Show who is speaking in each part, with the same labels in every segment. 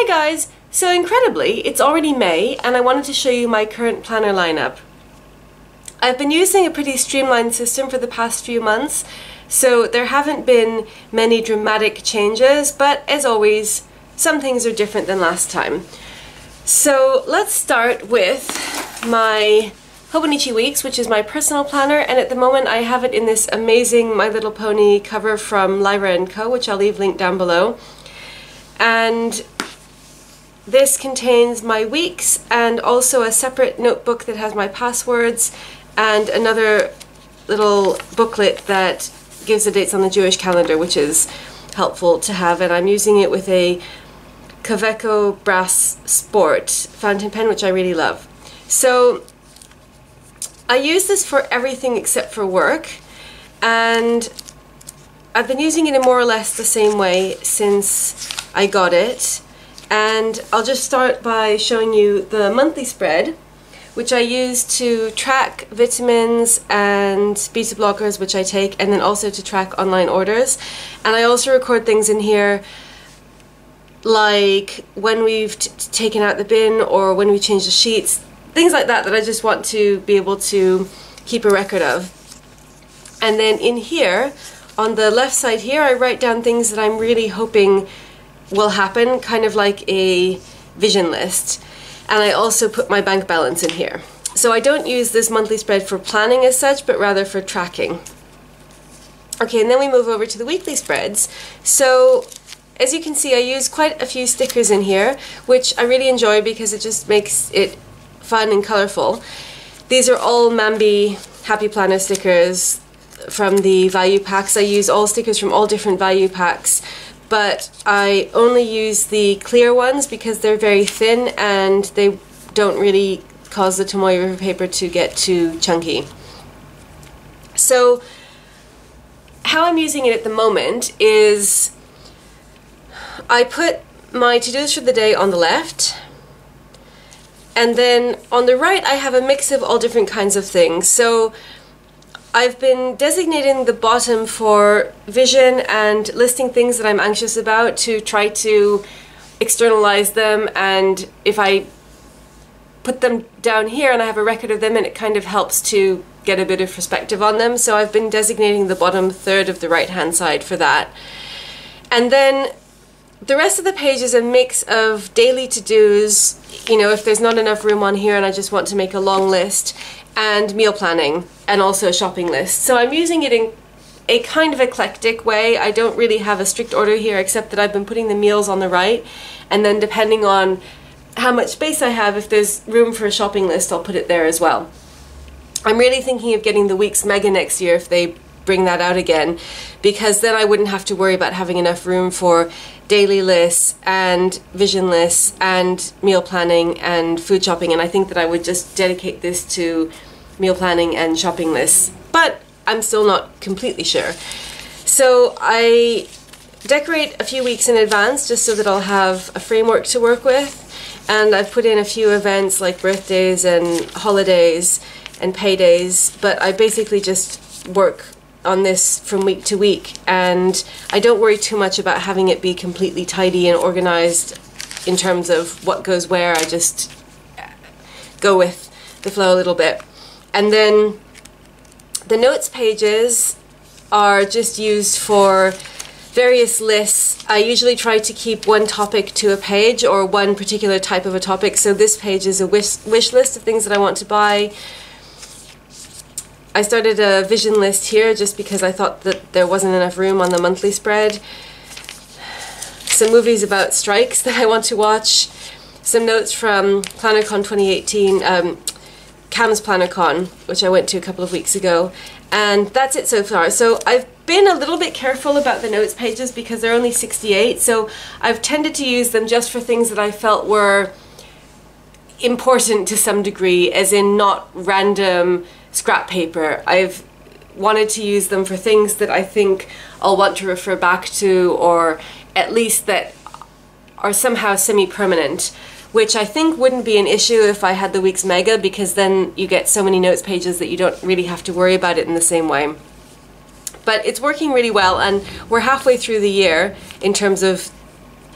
Speaker 1: Hi guys! So incredibly, it's already May and I wanted to show you my current planner lineup. I've been using a pretty streamlined system for the past few months, so there haven't been many dramatic changes, but as always, some things are different than last time. So let's start with my Hobonichi Weeks, which is my personal planner, and at the moment I have it in this amazing My Little Pony cover from Lyra & Co, which I'll leave linked down below. And this contains my weeks and also a separate notebook that has my passwords and another little booklet that gives the dates on the Jewish calendar, which is helpful to have, and I'm using it with a Kaweco Brass Sport fountain pen, which I really love. So I use this for everything except for work, and I've been using it in more or less the same way since I got it. And I'll just start by showing you the monthly spread, which I use to track vitamins and beta blockers, which I take, and then also to track online orders. And I also record things in here like when we've taken out the bin or when we change the sheets, things like that that I just want to be able to keep a record of. And then in here, on the left side here, I write down things that I'm really hoping will happen, kind of like a vision list. And I also put my bank balance in here. So I don't use this monthly spread for planning as such, but rather for tracking. Okay, and then we move over to the weekly spreads. So as you can see, I use quite a few stickers in here, which I really enjoy because it just makes it fun and colorful. These are all Mambi Happy Planner stickers from the value packs. I use all stickers from all different value packs, but I only use the clear ones because they're very thin and they don't really cause the Tomoe River paper to get too chunky. So how I'm using it at the moment is I put my to-dos for the day on the left, and then on the right I have a mix of all different kinds of things. So I've been designating the bottom for vision and listing things that I'm anxious about to try to externalize them, and if I put them down here and I have a record of them, and it kind of helps to get a bit of perspective on them. So I've been designating the bottom third of the right hand side for that. And then the rest of the page is a mix of daily to-dos, you know, if there's not enough room on here and I just want to make a long list, and meal planning, and also a shopping list. So I'm using it in a kind of eclectic way. I don't really have a strict order here, except that I've been putting the meals on the right, and then depending on how much space I have, if there's room for a shopping list, I'll put it there as well. I'm really thinking of getting the Weeks Mega next year if they bring that out again, because then I wouldn't have to worry about having enough room for daily lists and vision lists and meal planning and food shopping, and I think that I would just dedicate this to meal planning and shopping lists, but I'm still not completely sure. So I decorate a few weeks in advance just so that I'll have a framework to work with, and I've put in a few events like birthdays and holidays and paydays, but I basically just work on this from week to week, and I don't worry too much about having it be completely tidy and organized in terms of what goes where. I just go with the flow a little bit. And then the notes pages are just used for various lists. I usually try to keep one topic to a page or one particular type of a topic, so this page is a wish list of things that I want to buy. I started a vision list here just because I thought that there wasn't enough room on the monthly spread. Some movies about strikes that I want to watch. Some notes from PlannerCon 2018, Cam's PlannerCon, which I went to a couple of weeks ago. And that's it so far. So I've been a little bit careful about the notes pages because they're only 68. So I've tended to use them just for things that I felt were important to some degree, as in not random scrap paper. I've wanted to use them for things that I think I'll want to refer back to, or at least that are somehow semi-permanent, which I think wouldn't be an issue if I had the Weeks Mega, because then you get so many notes pages that you don't really have to worry about it in the same way. But it's working really well, and we're halfway through the year in terms of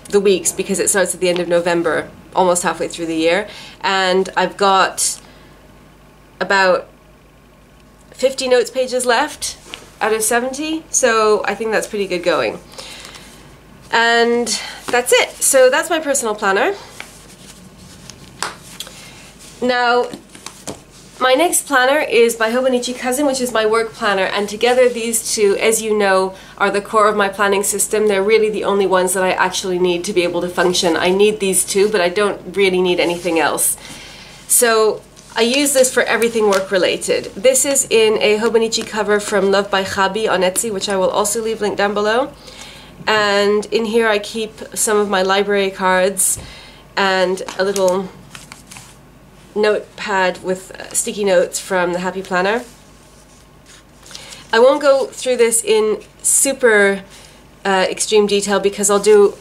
Speaker 1: the weeks because it starts at the end of November, almost halfway through the year. And I've got about 50 notes pages left out of 70, so I think that's pretty good going. And that's it. So that's my personal planner. Now, my next planner is my Hobonichi Cousin, which is my work planner, and together these two, as you know, are the core of my planning system. They're really the only ones that I actually need to be able to function. I need these two, but I don't really need anything else. So I use this for everything work related. This is in a Hobonichi cover from Love by Chabi on Etsy, which I will also leave linked down below. And in here I keep some of my library cards and a little notepad with sticky notes from the Happy Planner. I won't go through this in super extreme detail because I'll do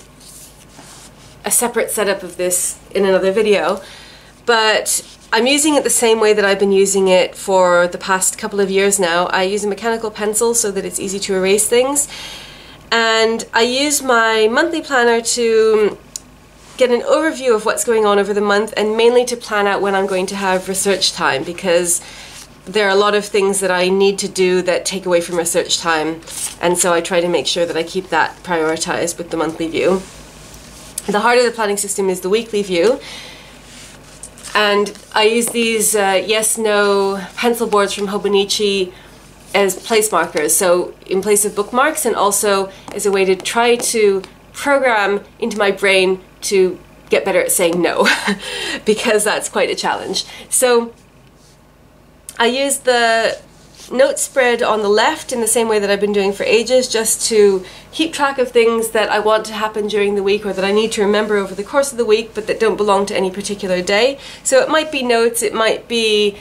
Speaker 1: a separate setup of this in another video, but I'm using it the same way that I've been using it for the past couple of years now. I use a mechanical pencil so that it's easy to erase things, and I use my monthly planner to get an overview of what's going on over the month, and mainly to plan out when I'm going to have research time, because there are a lot of things that I need to do that take away from research time, and so I try to make sure that I keep that prioritized with the monthly view. The heart of the planning system is the weekly view, and I use these yes-no pencil boards from Hobonichi as place markers, so in place of bookmarks, and also as a way to try to program into my brain to get better at saying no, because that's quite a challenge. So I use the note spread on the left in the same way that I've been doing for ages, just to keep track of things that I want to happen during the week or that I need to remember over the course of the week but that don't belong to any particular day. So it might be notes, it might be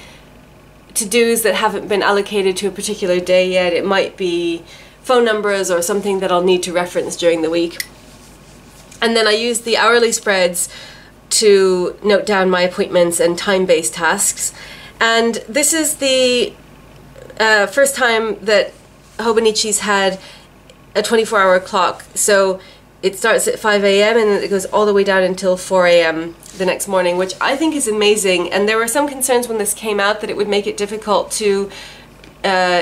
Speaker 1: to-dos that haven't been allocated to a particular day yet, it might be phone numbers or something that I'll need to reference during the week. And then I use the hourly spreads to note down my appointments and time-based tasks. And this is the first time that Hobonichi's had a 24-hour clock. So it starts at 5 a.m. and it goes all the way down until 4 a.m. the next morning, which I think is amazing. And there were some concerns when this came out that it would make it difficult to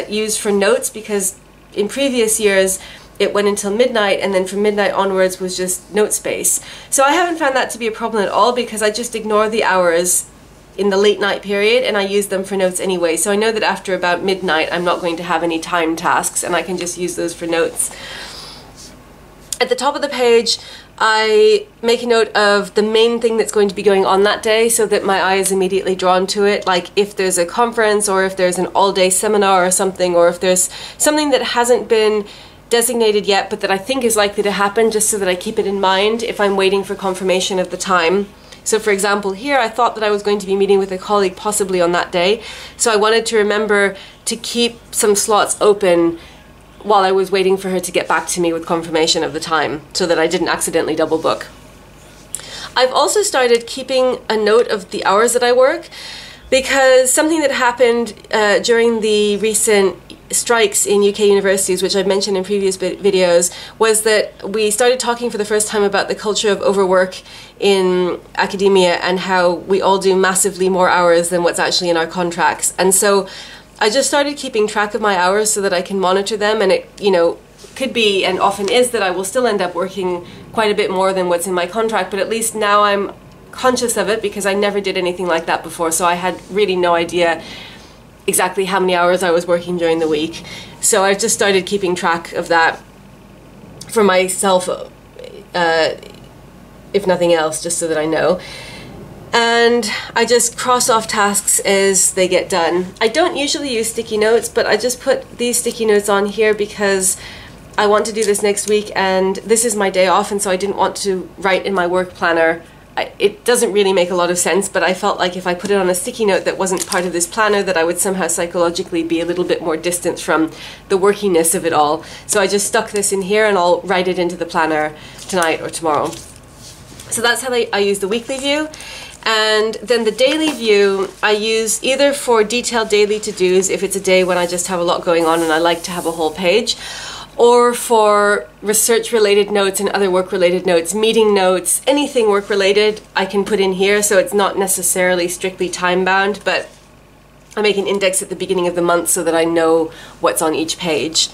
Speaker 1: use for notes, because in previous years it went until midnight, and then from midnight onwards was just note space. So I haven't found that to be a problem at all, because I just ignore the hours in the late night period and I use them for notes anyway. So I know that after about midnight I'm not going to have any time tasks, and I can just use those for notes. At the top of the page I make a note of the main thing that's going to be going on that day, so that my eye is immediately drawn to it, like if there's a conference or if there's an all-day seminar or something, or if there's something that hasn't been designated yet but that I think is likely to happen, just so that I keep it in mind if I'm waiting for confirmation of the time. So for example here, I thought that I was going to be meeting with a colleague possibly on that day, so I wanted to remember to keep some slots open while I was waiting for her to get back to me with confirmation of the time, so that I didn't accidentally double book. I've also started keeping a note of the hours that I work, because something that happened during the recent strikes in UK universities, which I've mentioned in previous videos, was that we started talking for the first time about the culture of overwork in academia and how we all do massively more hours than what's actually in our contracts. And so I just started keeping track of my hours so that I can monitor them, and it, you know, could be and often is that I will still end up working quite a bit more than what's in my contract, but at least now I'm conscious of it, because I never did anything like that before, so I had really no idea exactly how many hours I was working during the week. So I've just started keeping track of that for myself, if nothing else, just so that I know. And I just cross off tasks as they get done. I don't usually use sticky notes, but I just put these sticky notes on here because I want to do this next week, and this is my day off, and so I didn't want to write in my work planner. It doesn't really make a lot of sense, but I felt like if I put it on a sticky note that wasn't part of this planner, that I would somehow psychologically be a little bit more distant from the workiness of it all. So I just stuck this in here, and I'll write it into the planner tonight or tomorrow. So that's how I use the weekly view. And then the daily view I use either for detailed daily to-dos, if it's a day when I just have a lot going on and I like to have a whole page, or for research-related notes and other work-related notes, meeting notes, anything work-related I can put in here, so it's not necessarily strictly time-bound, but I make an index at the beginning of the month so that I know what's on each page.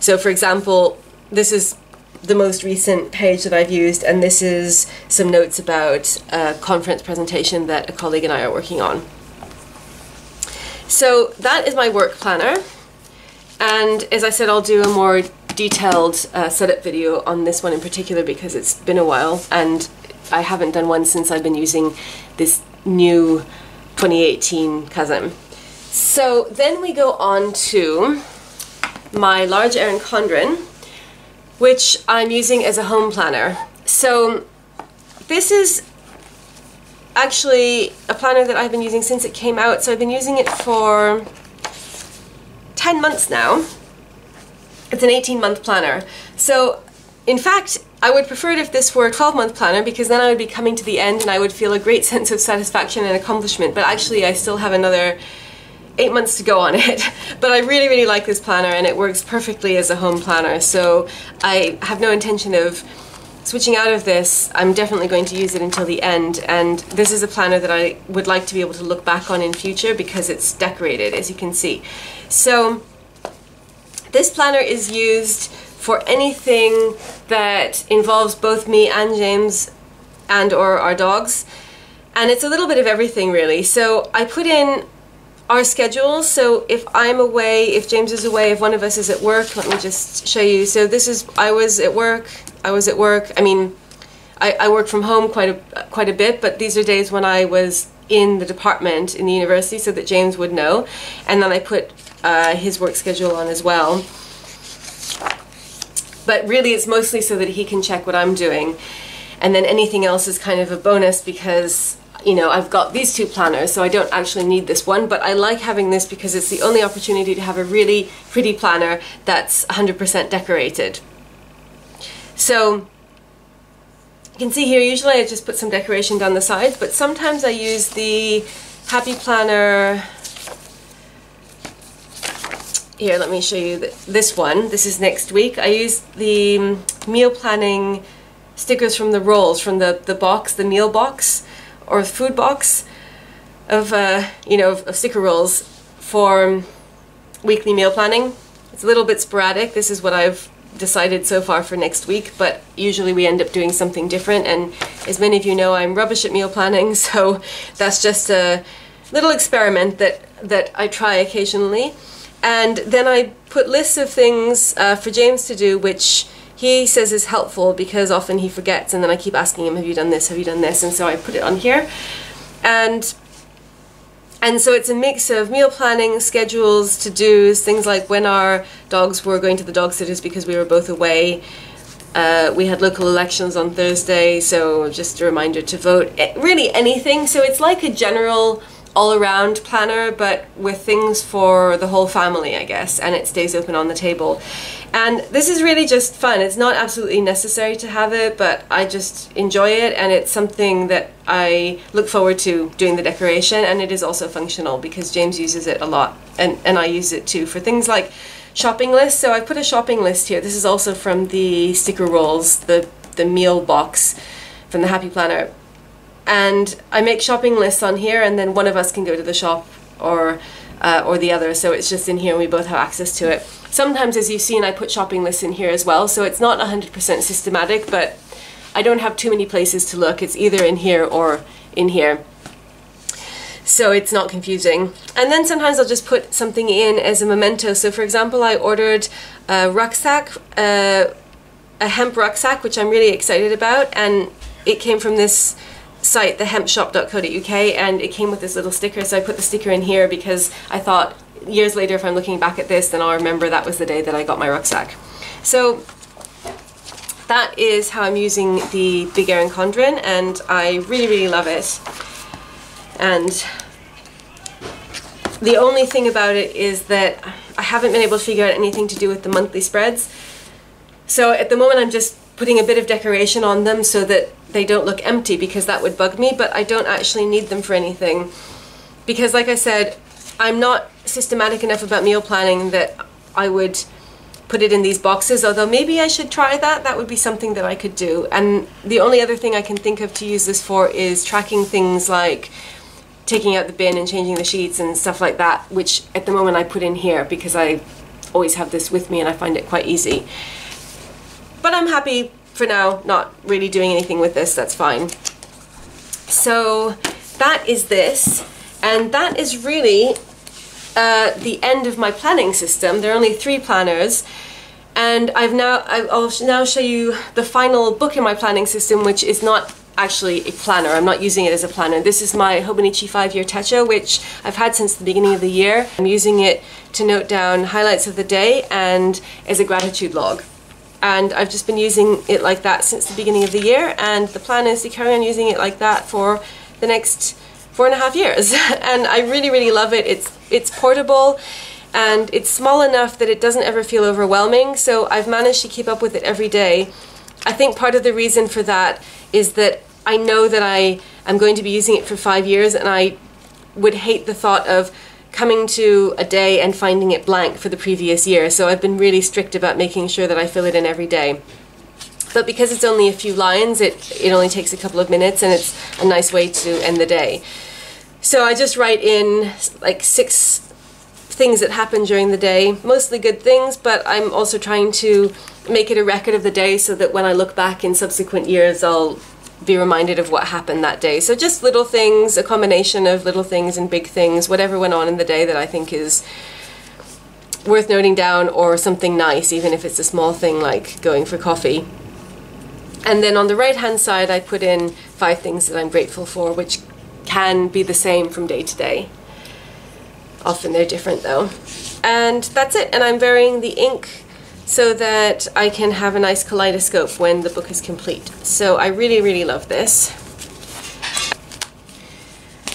Speaker 1: So for example, this is the most recent page that I've used, and this is some notes about a conference presentation that a colleague and I are working on. So that is my work planner, and as I said, I'll do a more detailed setup video on this one in particular because it's been a while and I haven't done one since I've been using this new 2018 Kazam. So then we go on to my large Erin Condren, which I'm using as a home planner. So this is actually a planner that I've been using since it came out, so I've been using it for 10 months now. It's an 18-month planner. So in fact, I would prefer it if this were a 12-month planner because then I would be coming to the end and I would feel a great sense of satisfaction and accomplishment, but actually I still have another 8 months to go on it. But I really, really like this planner and it works perfectly as a home planner, so I have no intention of switching out of this. I'm definitely going to use it until the end, and this is a planner that I would like to be able to look back on in future because it's decorated, as you can see. So this planner is used for anything that involves both me and James and or our dogs, and it's a little bit of everything really. So I put in our schedules, so if I'm away, if James is away, if one of us is at work, let me just show you. So this is, I was at work. I mean, I work from home quite a bit, but these are days when I was in the department in the university so that James would know, and then I put his work schedule on as well. But really it's mostly so that he can check what I'm doing, and then anything else is kind of a bonus because, you know, I've got these two planners, so I don't actually need this one, but I like having this because it's the only opportunity to have a really pretty planner that's 100% decorated. So you can see here, usually I just put some decoration down the sides, but sometimes I use the Happy Planner. Here, let me show you this one. This is next week. I use the meal planning stickers from the rolls, from the box, the meal box or food box of you know, of sticker rolls for weekly meal planning. It's a little bit sporadic. This is what I've decided so far for next week, but usually we end up doing something different, and as many of you know, I'm rubbish at meal planning, so that's just a little experiment that I try occasionally. And then I put lists of things for James to do, which he says is helpful because often he forgets, and then I keep asking him, have you done this, have you done this, and so I put it on here. And so it's a mix of meal planning, schedules, to-dos, things like when our dogs were going to the dog sitters because we were both away. We had local elections on Thursday, so just a reminder to vote. Really anything, so it's like a general all-around planner, but with things for the whole family, I guess, and it stays open on the table. And this is really just fun. It's not absolutely necessary to have it, but I just enjoy it, and it's something that I look forward to doing the decoration, and it is also functional because James uses it a lot, and I use it too for things like shopping lists. So I put a shopping list here. This is also from the sticker rolls, the meal box from the Happy Planner. And I make shopping lists on here, and then one of us can go to the shop or the other, so it's just in here and we both have access to it. Sometimes, as you've seen, I put shopping lists in here as well, so it's not 100% systematic, but I don't have too many places to look. It's either in here or in here, so it's not confusing. And then sometimes I'll just put something in as a memento. So for example, I ordered a rucksack, a hemp rucksack, which I'm really excited about, and it came from this site, thehempshop.co.uk, and it came with this little sticker, so I put the sticker in here because I thought years later if I'm looking back at this, then I'll remember that was the day that I got my rucksack. So that is how I'm using the Big Erin Condren, and I really, really love it. And the only thing about it is that I haven't been able to figure out anything to do with the monthly spreads. So at the moment I'm just putting a bit of decoration on them so that they don't look empty, because that would bug me, but I don't actually need them for anything. Because like I said, I'm not systematic enough about meal planning that I would put it in these boxes, although maybe I should try that. That would be something that I could do. And the only other thing I can think of to use this for is tracking things like taking out the bin and changing the sheets and stuff like that, which at the moment I put in here because I always have this with me and I find it quite easy. But I'm happy for now not really doing anything with this, that's fine. So that is this, and that is really the end of my planning system. There are only 3 planners, and I'll now show you the final book in my planning system, which is not actually a planner. I'm not using it as a planner. This is my Hobonichi 5-year techo, which I've had since the beginning of the year. I'm using it to note down highlights of the day and as a gratitude log. And I've just been using it like that since the beginning of the year, and the plan is to carry on using it like that for the next 4.5 years. And I really, really love it. It's portable and it's small enough that it doesn't ever feel overwhelming, so I've managed to keep up with it every day. I think part of the reason for that is that I know that I am going to be using it for 5 years, and I would hate the thought of coming to a day and finding it blank for the previous year, so I've been really strict about making sure that I fill it in every day. But because it's only a few lines, it only takes a couple of minutes, and it's a nice way to end the day. So I just write in like 6 things that happen during the day, mostly good things, but I'm also trying to make it a record of the day so that when I look back in subsequent years, I'll be reminded of what happened that day. So just little things, a combination of little things and big things, whatever went on in the day that I think is worth noting down, or something nice, even if it's a small thing like going for coffee. And then on the right hand side I put in 5 things that I'm grateful for, which can be the same from day to day. Often they're different though. And that's it, and I'm varying the ink so that I can have a nice kaleidoscope when the book is complete. So I really, really love this.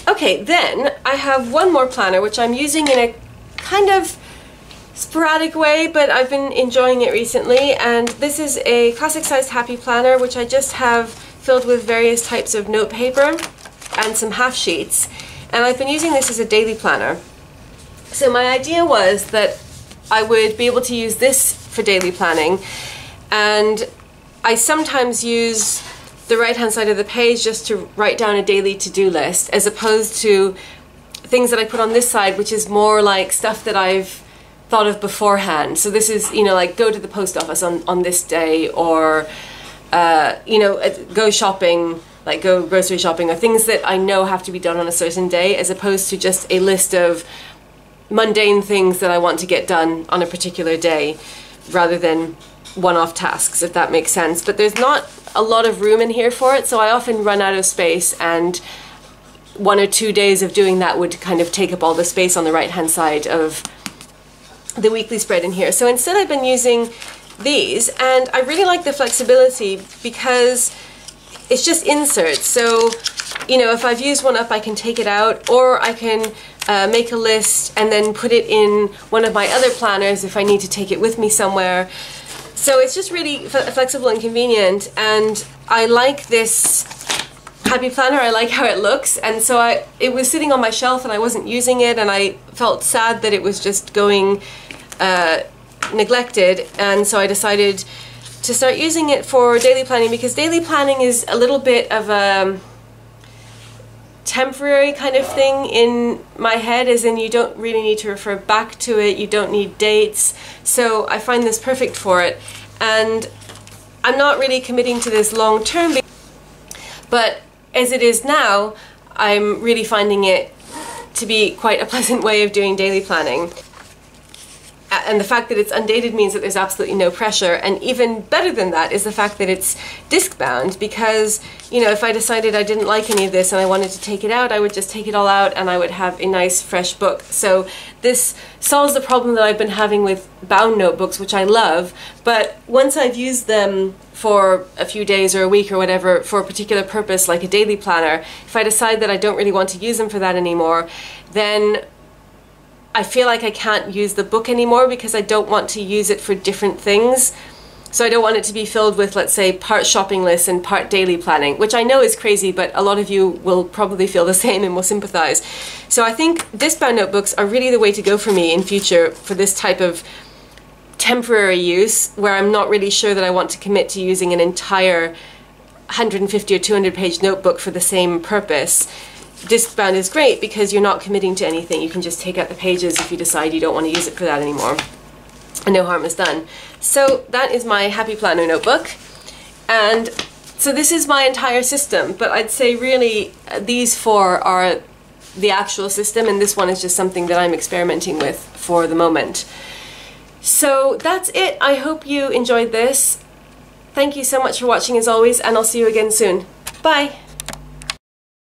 Speaker 1: Okay, then I have one more planner which I'm using in a kind of sporadic way, but I've been enjoying it recently, and this is a classic sized happy planner which I just have filled with various types of note paper and some half sheets, and I've been using this as a daily planner. So my idea was that I would be able to use this for daily planning, and I sometimes use the right hand side of the page just to write down a daily to-do list, as opposed to things that I put on this side, which is more like stuff that I've thought of beforehand. So this is, you know, like go to the post office on this day, or you know, go shopping, like go grocery shopping, or things that I know have to be done on a certain day, as opposed to just a list of mundane things that I want to get done on a particular day, rather than one-off tasks, if that makes sense. But there's not a lot of room in here for it, so I often run out of space, and 1 or 2 days of doing that would kind of take up all the space on the right-hand side of the weekly spread in here. So instead I've been using these, and I really like the flexibility because it's just inserts. So, you know, if I've used one up, I can take it out, or I can make a list and then put it in one of my other planners if I need to take it with me somewhere. So it's just really flexible and convenient, and I like this happy planner. I like how it looks, and so it was sitting on my shelf and I wasn't using it, and I felt sad that it was just going neglected, and so I decided to start using it for daily planning, because daily planning is a little bit of a temporary kind of thing in my head, as in you don't really need to refer back to it, you don't need dates, so I find this perfect for it. And I'm not really committing to this long term, but as it is now, I'm really finding it to be quite a pleasant way of doing daily planning. And the fact that it's undated means that there's absolutely no pressure, and even better than that is the fact that it's disc bound, because, you know, if I decided I didn't like any of this and I wanted to take it out, I would just take it all out and I would have a nice fresh book. So this solves the problem that I've been having with bound notebooks, which I love, but once I've used them for a few days or a week or whatever for a particular purpose, like a daily planner, if I decide that I don't really want to use them for that anymore, then I feel like I can't use the book anymore, because I don't want to use it for different things. So I don't want it to be filled with, let's say, part shopping lists and part daily planning, which I know is crazy, but a lot of you will probably feel the same and will sympathize. So I think disc bound notebooks are really the way to go for me in future for this type of temporary use where I'm not really sure that I want to commit to using an entire 150 or 200 page notebook for the same purpose, disc bound is great because you're not committing to anything. You can just take out the pages if you decide you don't want to use it for that anymore, and no harm is done. So that is my Happy Planner notebook, and so this is my entire system, but I'd say really these four are the actual system, and this one is just something that I'm experimenting with for the moment. So that's it. I hope you enjoyed this. Thank you so much for watching as always, and I'll see you again soon. Bye!